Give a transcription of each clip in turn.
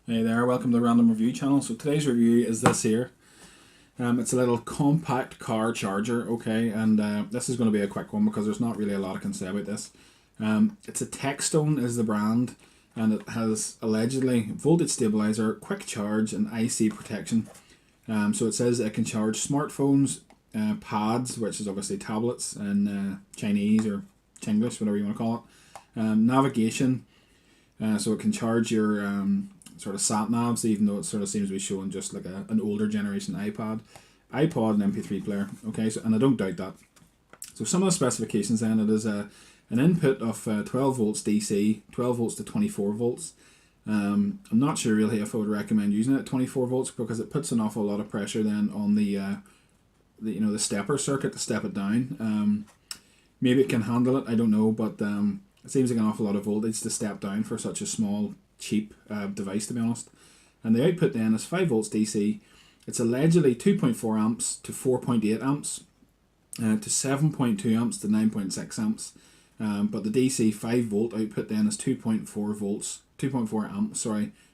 Hey there, welcome to the Random Review channel. So today's review is this here. It's a little compact car charger, okay, and this is going to be a quick one because there's not really a lot I can say about this. It's a TechStone is the brand, and it has allegedly voltage stabilizer, quick charge, and IC protection. So it says it can charge smartphones, pads, which is obviously tablets in Chinese or Chinglish, whatever you want to call it. Navigation, so it can charge your sort of sat navs, even though it sort of seems to be showing just like an older generation iPod and MP3 player. Okay, so and I don't doubt that. So some of the specifications then, it is an input of 12 volts DC, 12 volts to 24 volts. I'm not sure really if I would recommend using it at 24 volts because it puts an awful lot of pressure then on the stepper circuit to step it down. Maybe it can handle it, I don't know, but it seems like an awful lot of voltage to step down for such a small, cheap device, to be honest. And the output then is 5 volts DC. It's allegedly 2.4 amps to 4.8 amps to 7.2 amps to 9.6 amps. But the DC 5 volt output then is 2.4 amps,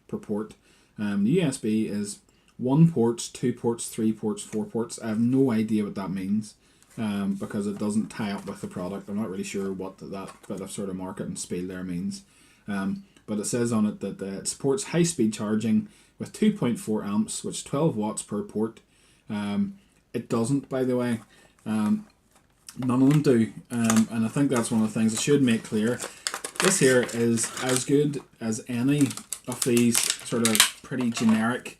per port. The USB is 1 port, 2 ports, 3 ports, 4 ports. I have no idea what that means because it doesn't tie up with the product. I'm not really sure what that bit of sort of market and spiel there means. But it says on it that it supports high-speed charging with 2.4 amps, which is 12 watts per port. It doesn't, by the way. None of them do. And I think that's one of the things I should make clear. This here is as good as any of these sort of pretty generic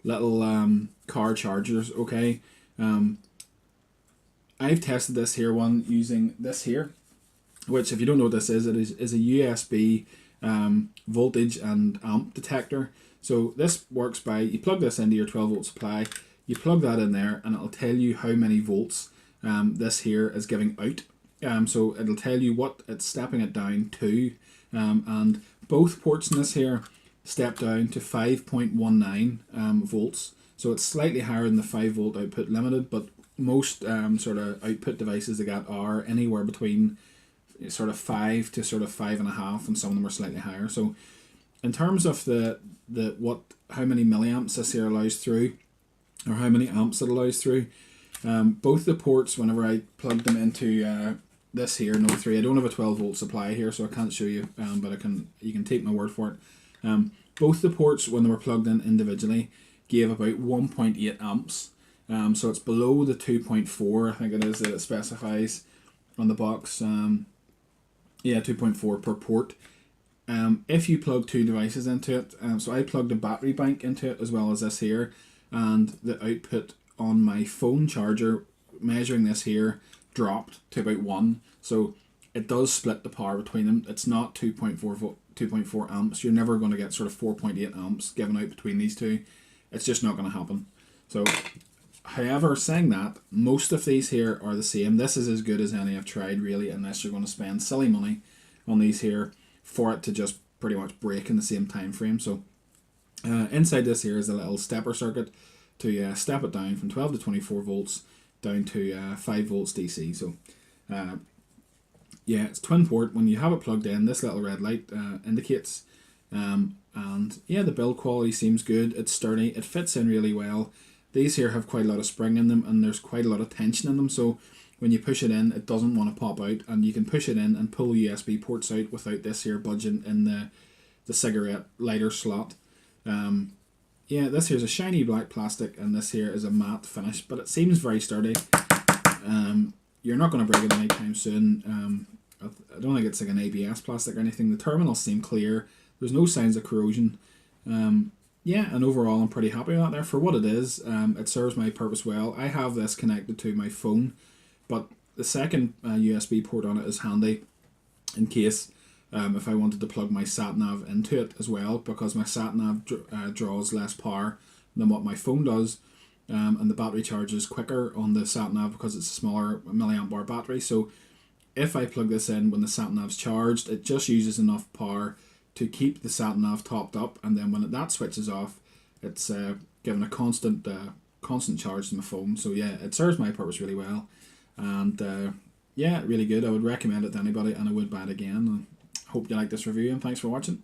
little car chargers, okay? I've tested this here one using this here, which if you don't know what this is, it is a USB voltage and amp detector. So this works by, you plug this into your 12 volt supply, you plug that in there and it'll tell you how many volts this here is giving out. So it'll tell you what it's stepping it down to, and both ports in this here step down to 5.19 volts. So it's slightly higher than the 5 volt output limited, but most sort of output devices they got are anywhere between sort of 5 to sort of 5.5, and some of them are slightly higher. So in terms of how many milliamps this here allows through, or how many amps it allows through, both the ports, whenever I plug them into this here, no 3, I don't have a 12 volt supply here, so I can't show you, but you can take my word for it. Both the ports, when they were plugged in individually, gave about 1.8 amps. So it's below the 2.4, I think it is, that it specifies on the box. 2.4 per port. If you plug two devices into it, so I plugged a battery bank into it as well as this here, and the output on my phone charger, measuring this here, dropped to about 1. So it does split the power between them. It's not 2.4 amps. You're never going to get sort of 4.8 amps given out between these two. It's just not going to happen. So, however, saying that, most of these here are the same. This is as good as any I've tried, really, unless you're going to spend silly money on these here for it to just pretty much break in the same time frame. So inside this here is a little stepper circuit to step it down from 12 to 24 volts down to 5 volts DC. So it's twin port. When you have it plugged in, this little red light indicates. And yeah, the build quality seems good. It's sturdy. It fits in really well. These here have quite a lot of spring in them, and there's quite a lot of tension in them, so when you push it in, it doesn't want to pop out, and you can push it in and pull USB ports out without this here budging in the cigarette lighter slot. This here's a shiny black plastic, and this here is a matte finish, but it seems very sturdy. You're not going to break it anytime soon. I don't think it's like an ABS plastic or anything. The terminals seem clear. There's no signs of corrosion. And overall I'm pretty happy with that there. For what it is, it serves my purpose well. I have this connected to my phone, but the second USB port on it is handy in case if I wanted to plug my sat-nav into it as well, because my sat-nav draws less power than what my phone does, and the battery charges quicker on the sat-nav because it's a smaller milliamp hour battery. So if I plug this in when the sat-nav's charged, it just uses enough power to keep the sat-nav topped up, and then when that switches off, it's given a constant charge to my phone. So yeah, it serves my purpose really well, and really good. I would recommend it to anybody, and I would buy it again. Hope you like this review, and thanks for watching.